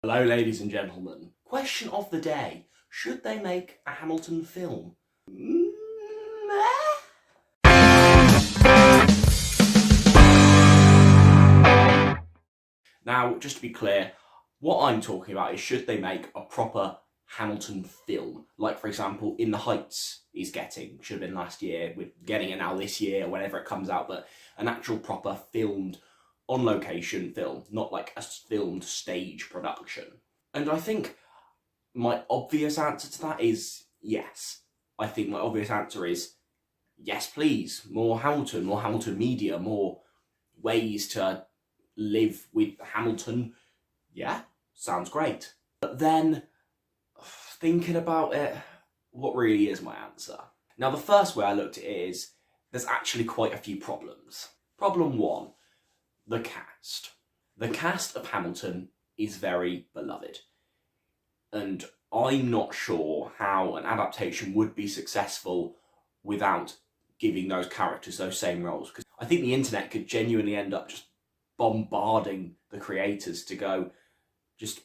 Hello ladies and gentlemen. Question of the day. Should they make a Hamilton film? Now, just to be clear, what I'm talking about is should they make a proper Hamilton film? Like, for example, In the Heights is getting, should have been last year, we're getting it now this year, or whenever it comes out, but an actual proper filmed, on location film, not like a filmed stage production. And I think my obvious answer to that is yes. I think my obvious answer is yes, please. More Hamilton media, more ways to live with Hamilton. Yeah, sounds great. But then, thinking about it, what really is my answer? Now, the first way I looked at it is there's actually quite a few problems. Problem one, the cast. The cast of Hamilton is very beloved. And I'm not sure how an adaptation would be successful without giving those characters those same roles. Because I think the internet could genuinely end up just bombarding the creators to go, just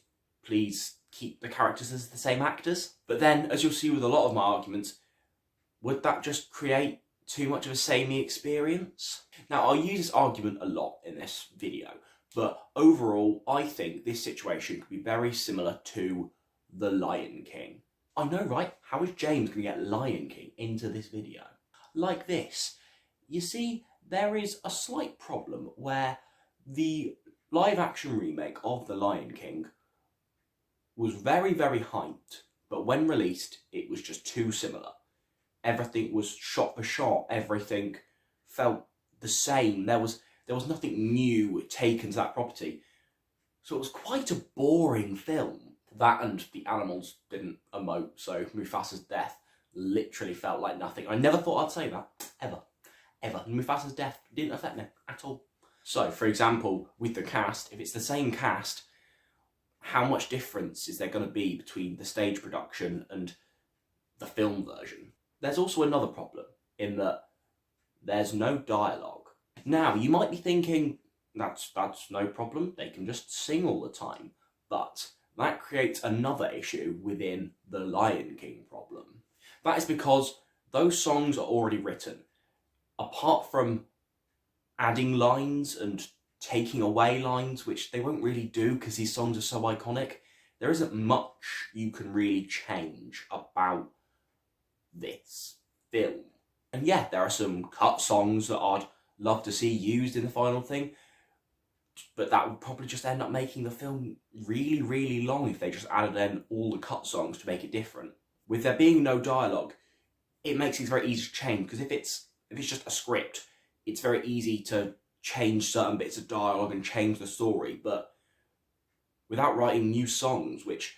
please keep the characters as the same actors. But then, as you'll see with a lot of my arguments, would that just create too much of a samey experience? Now, I'll use this argument a lot in this video, but overall, I think this situation could be very similar to The Lion King. I know, right? How is James going to get Lion King into this video? Like this. You see, there is a slight problem where the live-action remake of The Lion King was very, very hyped, but when released, it was just too similar. Everything was shot for shot, everything felt the same. There was nothing new taken to that property. So it was quite a boring film. That and the animals didn't emote, so Mufasa's death literally felt like nothing. I never thought I'd say that, ever. Mufasa's death didn't affect me at all. So, for example, with the cast, if it's the same cast, how much difference is there going to be between the stage production and the film version? There's also another problem in that there's no dialogue. Now, you might be thinking, that's no problem, they can just sing all the time, but that creates another issue within the Lion King problem. That is because those songs are already written. Apart from adding lines and taking away lines, which they won't really do because these songs are so iconic, there isn't much you can really change about this film. And yeah, there are some cut songs that I'd love to see used in the final thing, but that would probably just end up making the film really, really long if they just added in all the cut songs to make it different. With there being no dialogue, it makes it very easy to change, because if it's just a script, it's very easy to change certain bits of dialogue and change the story, but without writing new songs, which,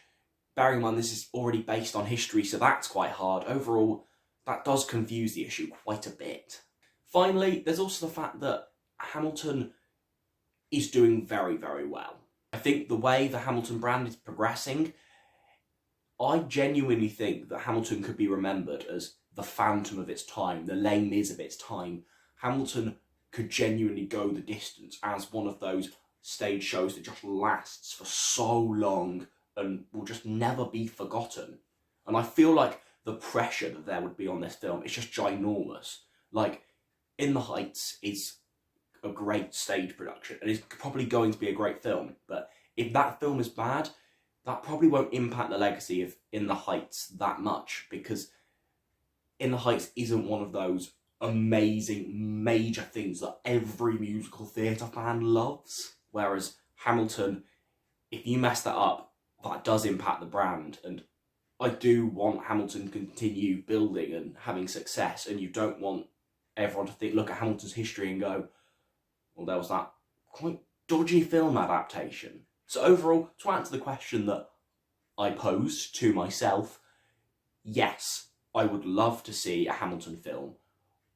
bearing in mind this is already based on history, so that's quite hard, overall, that does confuse the issue quite a bit. Finally, there's also the fact that Hamilton is doing very, very well. I think the way the Hamilton brand is progressing, I genuinely think that Hamilton could be remembered as the phantom of its time, the Les Mis of its time. Hamilton could genuinely go the distance as one of those stage shows that just lasts for so long and will just never be forgotten. And I feel like the pressure that there would be on this film is just ginormous. Like, In the Heights is a great stage production and is probably going to be a great film, but if that film is bad, that probably won't impact the legacy of In the Heights that much, because In the Heights isn't one of those amazing major things that every musical theatre fan loves. Whereas Hamilton, if you mess that up, that does impact the brand, and I do want Hamilton to continue building and having success, and you don't want everyone to look at Hamilton's history and go, well, there was that quite dodgy film adaptation. So overall, to answer the question that I posed to myself, yes, I would love to see a Hamilton film,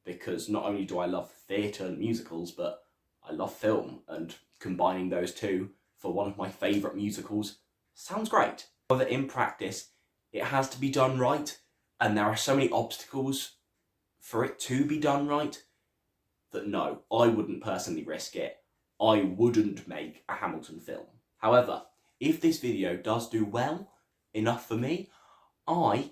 because not only do I love theatre and musicals, but I love film, and combining those two for one of my favourite musicals sounds great. However, in practice, it has to be done right, and there are so many obstacles for it to be done right that no, I wouldn't personally risk it. I wouldn't make a Hamilton film. However, if this video does do well enough for me, I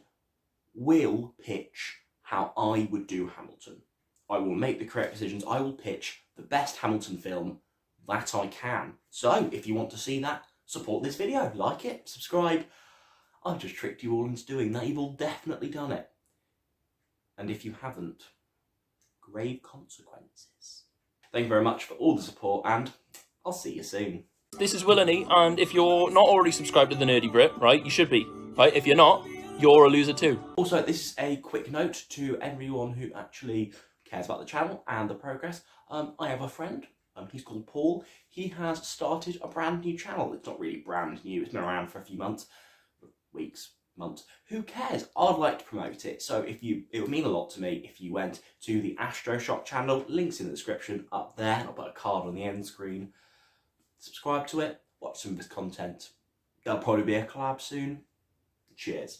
will pitch how I would do Hamilton. I will make the correct decisions. I will pitch the best Hamilton film that I can. So if you want to see that, support this video, like it, subscribe. I've just tricked you all into doing that. You've all definitely done it. And if you haven't, grave consequences. Thank you very much for all the support, and I'll see you soon. This is Will and E, and if you're not already subscribed to the Nerdy Brit, right, you should be, right? If you're not, you're a loser too. Also, this is a quick note to everyone who actually cares about the channel and the progress. I have a friend, he's called Paul. He has started a brand new channel. It's not really brand new, it's been around for a few months, weeks, months. Who cares? I'd like to promote it. So it would mean a lot to me if you went to the Astro Shop channel, links in the description up there. I'll put a card on the end screen. Subscribe to it, watch some of his content. There'll probably be a collab soon. Cheers.